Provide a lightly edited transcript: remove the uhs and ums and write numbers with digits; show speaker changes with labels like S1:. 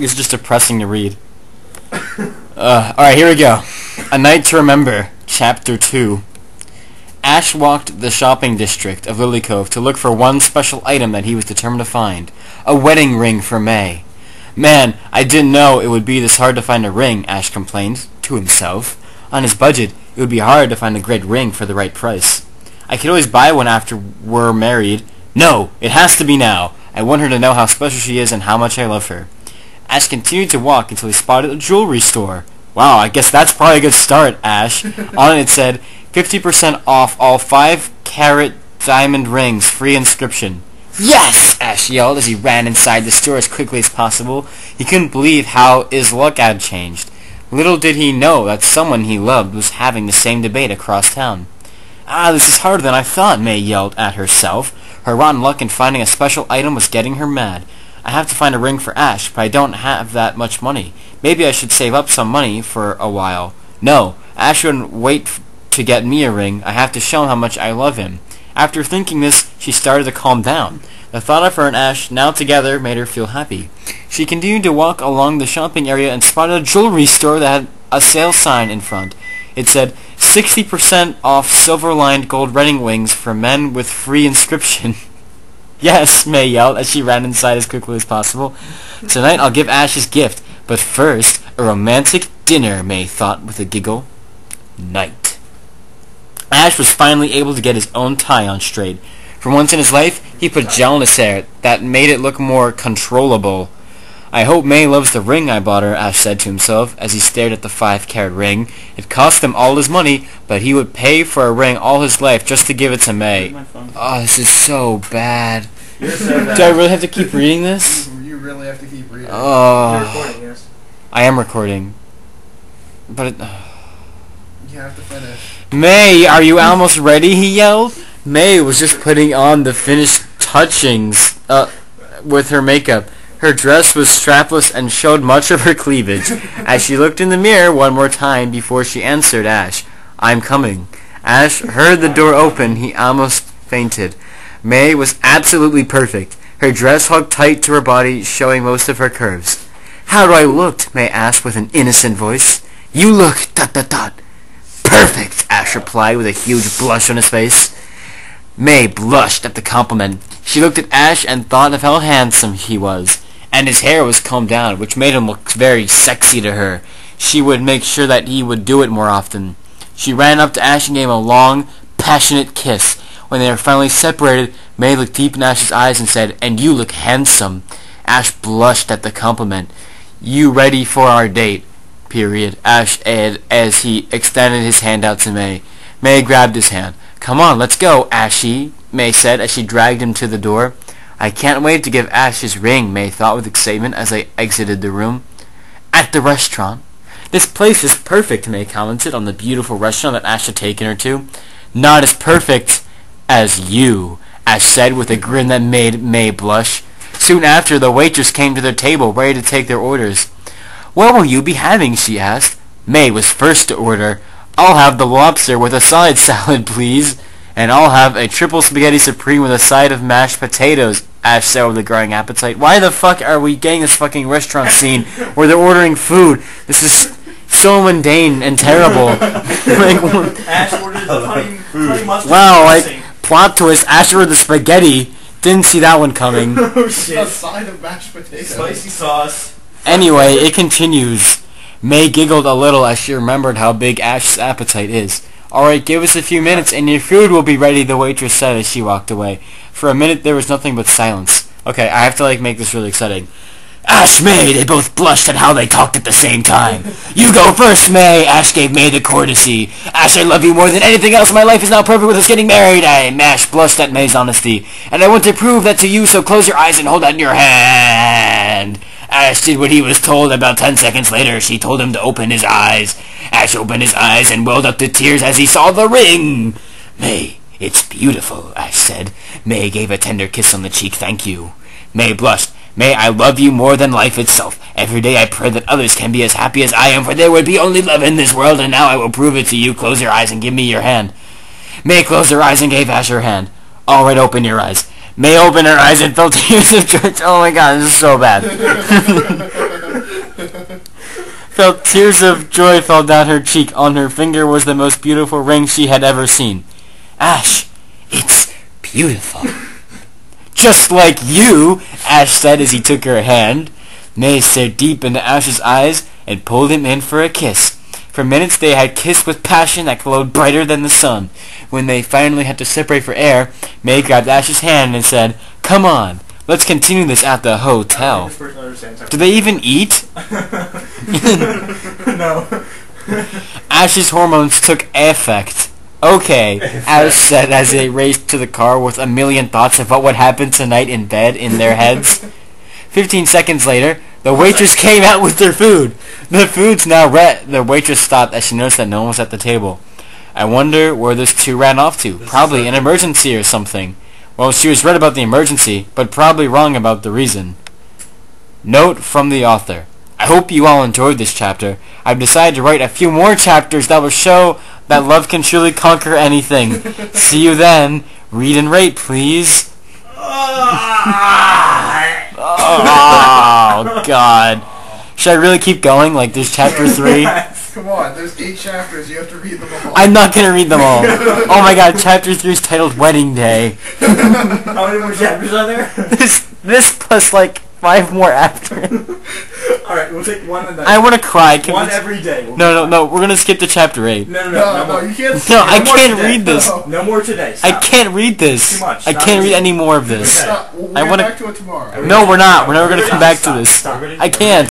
S1: These are just depressing to read. Alright, here we go. A Night to Remember, Chapter 2. Ash walked the shopping district of Lily Cove to look for one special item that he was determined to find. A wedding ring for May. Man, I didn't know it would be this hard to find a ring, Ash complained to himself. On his budget, it would be hard to find a great ring for the right price. I could always buy one after we're married. No, it has to be now. I want her to know how special she is and how much I love her. Ash continued to walk until he spotted a jewelry store. Wow, I guess that's probably a good start, Ash. On it said, 50% off all 5-carat diamond rings, free inscription. Yes! Ash yelled as he ran inside the store as quickly as possible. He couldn't believe how his luck had changed. Little did he know that someone he loved was having the same debate across town. Ah, this is harder than I thought, May yelled at herself. Her rotten luck in finding a special item was getting her mad. I have to find a ring for Ash, but I don't have that much money. Maybe I should save up some money for a while. No, Ash wouldn't wait to get me a ring. I have to show him how much I love him. After thinking this, she started to calm down. The thought of her and Ash, now together, made her feel happy. She continued to walk along the shopping area and spotted a jewelry store that had a sale sign in front. It said, 60% off silver-lined gold wedding rings for men with free inscription. Yes, May yelled as she ran inside as quickly as possible. Tonight I'll give Ash his gift, but first, a romantic dinner, May thought with a giggle. Night. Ash was finally able to get his own tie on straight. For once in his life, he put gel in his hair that made it look more controllable. I hope May loves the ring I bought her, Ash said to himself as he stared at the 5-carat ring. It cost him all his money, but he would pay for a ring all his life just to give it to May. Oh, this is so bad.
S2: You're so bad.
S1: Do I really have to keep reading this?
S2: You really have to keep reading.
S1: Oh.
S2: You're recording, yes?
S1: I am recording. But
S2: you have to finish.
S1: May, are you almost ready? He yelled. May was just putting on the finished touchings with her makeup. Her dress was strapless and showed much of her cleavage. As she looked in the mirror one more time before she answered Ash, I'm coming. Ash heard the door open. He almost fainted. May was absolutely perfect. Her dress hugged tight to her body, showing most of her curves. How do I look? May asked with an innocent voice. You look ... Perfect, Ash replied with a huge blush on his face. May blushed at the compliment. She looked at Ash and thought of how handsome he was. And his hair was combed down, which made him look very sexy to her. She would make sure that he would do it more often. She ran up to Ash and gave him a long, passionate kiss. When they were finally separated, May looked deep in Ash's eyes and said, And you look handsome. Ash blushed at the compliment. You ready for our date? Period. Ash added as he extended his hand out to May. May grabbed his hand. Come on, let's go, Ashy, May said as she dragged him to the door. I can't wait to give Ash his ring, May thought with excitement as they exited the room. At the restaurant. This place is perfect, May commented on the beautiful restaurant that Ash had taken her to. Not as perfect as you, Ash said with a grin that made May blush. Soon after, the waitress came to their table, ready to take their orders. What will you be having? She asked. May was first to order. I'll have the lobster with a side salad, please. And I'll have a triple spaghetti supreme with a side of mashed potatoes, Ash said with a growing appetite. Why the fuck are we getting this fucking restaurant scene where they're ordering food? This is so mundane and terrible.
S2: Ash ordered the honey mustard.
S1: Wow, like, plot twist, Ash ordered the spaghetti. Didn't see that one coming.
S2: Oh shit. A side of mashed potatoes. Spicy sauce.
S1: Anyway, it continues. May giggled a little as she remembered how big Ash's appetite is. Alright, give us a few minutes and your food will be ready, the waitress said as she walked away. For a minute there was nothing but silence. Okay, I have to make this really exciting. Ash, May, they both blushed at how they talked at the same time. You go first, May, Ash gave May the courtesy. Ash, I love you more than anything else. My life is now perfect with us getting married. Ash blushed at May's honesty. And I want to prove that to you, so close your eyes and hold out your hand. Ash did what he was told. About 10 seconds later, she told him to open his eyes. Ash opened his eyes and welled up to tears as he saw the ring. May, it's beautiful, Ash said. May gave a tender kiss on the cheek. Thank you. May blushed. May, I love you more than life itself. Every day I pray that others can be as happy as I am, for there would be only love in this world, and now I will prove it to you. Close your eyes and give me your hand. May closed her eyes and gave Ash her hand. All right, open your eyes. May opened her eyes and felt tears of joy. Oh my god, this is so bad. felt tears of joy fall down her cheek. On her finger was the most beautiful ring she had ever seen. Ash, it's beautiful. Just like you, Ash said as he took her hand. May stared deep into Ash's eyes and pulled him in for a kiss. For minutes they had kissed with passion that glowed brighter than the sun. When they finally had to separate for air, May grabbed Ash's hand and said, "Come on, let's continue this at the hotel." Do they even eat?
S2: No.
S1: Ash's hormones took effect. Okay, Ash said as they raced to the car with a million thoughts of what would happen tonight in bed in their heads. 15 seconds later, the waitress came out with their food. The food's now ready. The waitress stopped as she noticed that no one was at the table. I wonder where those two ran off to. Probably an emergency or something. Well, she was right about the emergency, but probably wrong about the reason. Note from the author. I hope you all enjoyed this chapter. I've decided to write a few more chapters that will show that love can truly conquer anything. See you then. Read and rate, please. Oh, God. Should I really keep going? Like, there's chapter 3?
S3: Come on, there's 8 chapters. You have to read them all.
S1: I'm not going to read them all. Oh, my God. Chapter 3 is titled Wedding Day.
S2: How many more chapters are there?
S1: This plus, like, 5 more after.
S2: Alright, we'll take one a night.
S1: I want to cry.
S2: One every day.
S1: No. We're going to skip to chapter 8.
S2: No,
S3: No, you can't.
S1: No, I can't
S2: today.
S1: read this.
S2: No more today.
S1: I
S2: Stop.
S1: can't read this.
S2: Too much.
S1: I
S2: Stop
S1: can't read
S2: reading.
S1: any more of this.
S3: Stop. We'll
S1: I
S3: get
S1: wanna-
S3: back to it tomorrow.
S1: No, we're not. We're never going to come back to this.
S2: Stop.
S1: I can't.